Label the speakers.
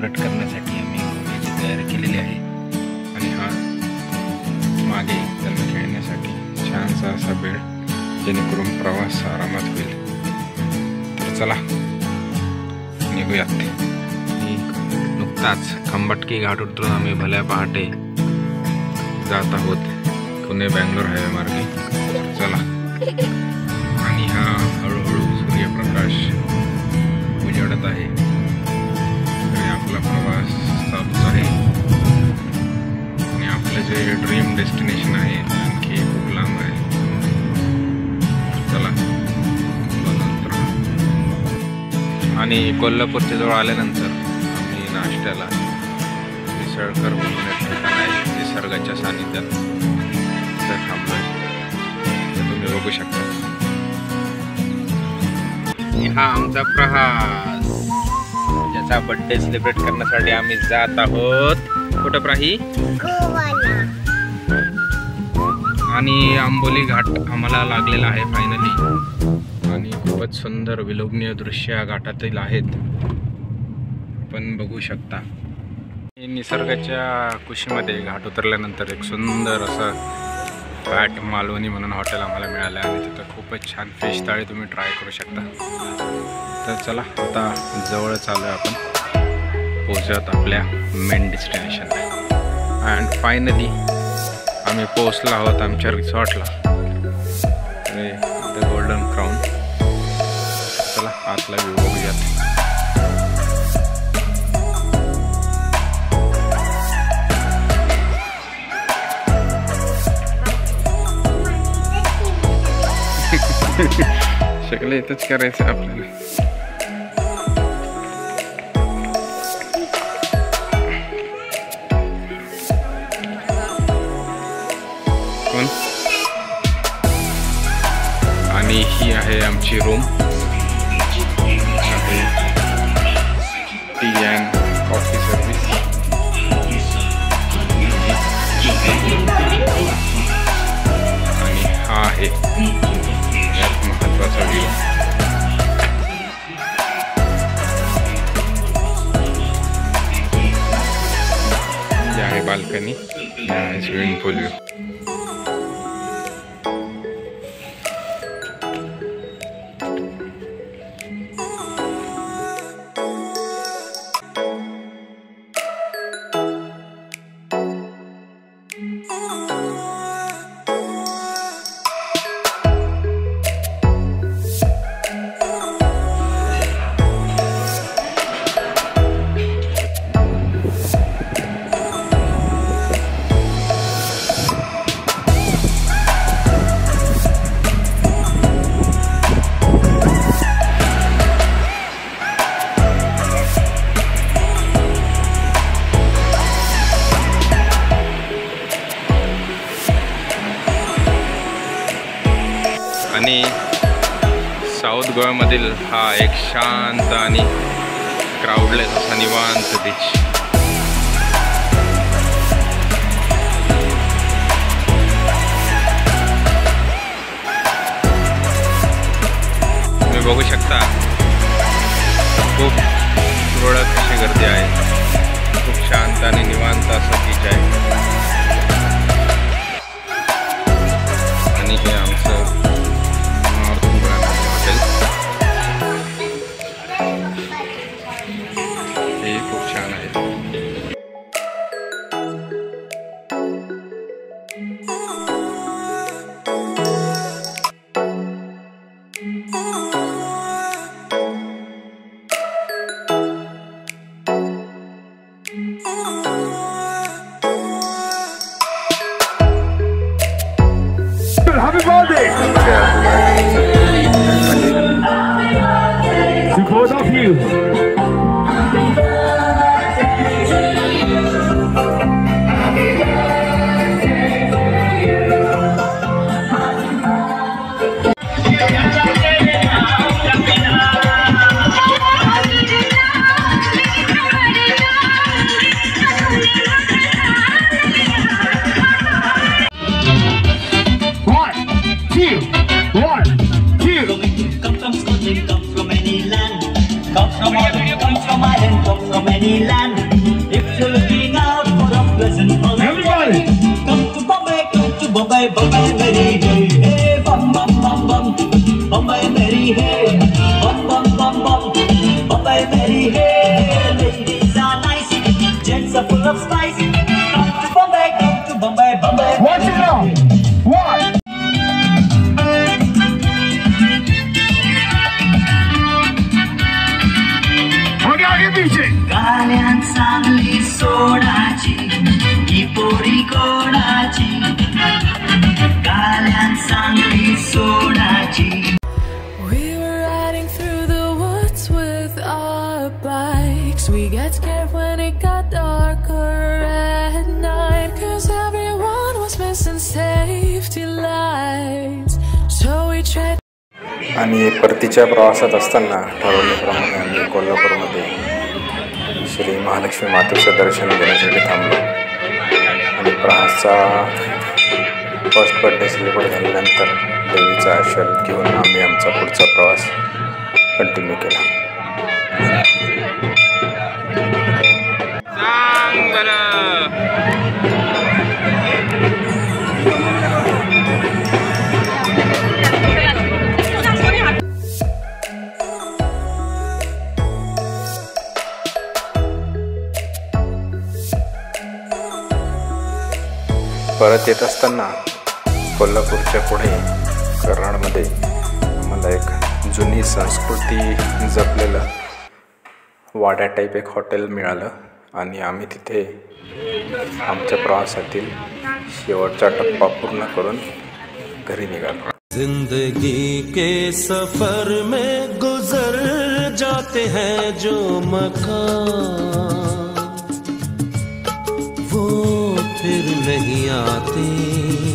Speaker 1: Celebrate करण्यासाठी आम्ही गोव्याची तयारी केलेली आहे। आणि हा मागे त्यांना खेळण्यासाठी छानसा असा बेड, जेणेकरून प्रवास आरामात होईल। तर चला निघूयात। नुकताच खंबाटकी घाट उतरून आम्ही भल्या पहाटे जात आहोत पुणे बँगलोर हायवे मार्गे। चला, आणि हा हळूहळू सूर्यप्रकाश उजेडत आहे आणि आपला प्रवास चालूच आहे। आणि आपलं जे ड्रीम डेस्टिनेशन आहे ते आणखी खूप लांब आहे। चला नंतर। आणि कोल्हापूरच्या जवळ आल्यानंतर आम्ही नाश्त्याला मिसळकर म्हणून एक ठिकाण आहे निसर्गाच्या सानिध्यात तिथं थांबलोय, ते तुम्ही बघू शकता। हा आमचा प्रहास, ज्याचा बर्थडे सेलिब्रेट करण्यासाठी आम्ही जात आहोत। कुठं प्राही?
Speaker 2: गोव्याला।
Speaker 1: आणि आंबोली घाट आम्हाला लागलेला आहे फायनली, आणि खूपच सुंदर विलोभनीय दृश्य या घाटातील आहेत, आपण बघू शकता। निसर्गाच्या कुशीमध्ये घाट उतरल्यानंतर एक सुंदर असं फॅट मालवणी म्हणून हॉटेल आम्हाला मिळालं आणि तिथं खूपच छान फिश थाळी तुम्ही ट्राय करू शकता। तर चला आता जवळ चालू आहे, आपण पोहोचत आपल्या मेन डेस्टिनेशनला। अँड फायनली आम्ही पोहोचलो आहोत आमच्या रिसॉर्टला, द गोल्डन क्राउन। चला आतला व्ह्यू बघूयात। सगळं इथंच करायचं आपल्याला। कोण? आणि ही आहे आमची room, T and coffee service. आणि हा आहे महत्वाचा व्ह्यू। ये आहे बाल्कनी, स्विमिंग पूल व्ह्यू। आणि साऊथ गोव्यामधील हा एक शांत आणि क्राउडलेस असा निवांत बीच। तुम्ही बघू शकता खूप तुरळक अशी गर्दी आहे, खूप शांत आणि निवांत असा बीच आहे। आणि हे आमचं खूप छान आहे।
Speaker 3: Happy birthday to both of you.
Speaker 2: full of spice. Come to Bombay, Bombay.
Speaker 3: Watch it now. Watch. आगे पीछे.
Speaker 2: गाल्यान चांगली सोडाची, ही पोरी गोडाची. गाल्यान चांगली सोडाची.
Speaker 4: We were riding through the woods with our bikes. We got scared when it got darker at night, 'cause everyone was missing safety lights. So we tried.
Speaker 1: आणि परतीच्या प्रवासात असताना ठरवल्याप्रमाणे आम्ही कोल्हापूरमध्ये श्री महालक्ष्मी मातेचं दर्शन घेण्यासाठी थांबलो आणि प्रहासचा फर्स्ट बर्थडे सेलिब्रेट झाल्यानंतर देवीचा आशीर्वाद घेऊन आम्ही आमचा पुढचा प्रवास कंटिन्यू केला. परत येत असताना कोल्हापूरच्या पुढे कराडमध्ये आम्हाला एक जुनी संस्कृती जपलेलं वाड्या टाईप एक हॉटेल मिळालं आणि आम्ही तिथे आमच्या प्रवासातील शेवटचा टप्पा पूर्ण करून घरी निघालो.
Speaker 5: जिंदगी के सफर में गुजर जाते हैं जो मकान, वो फिर नहीं आते.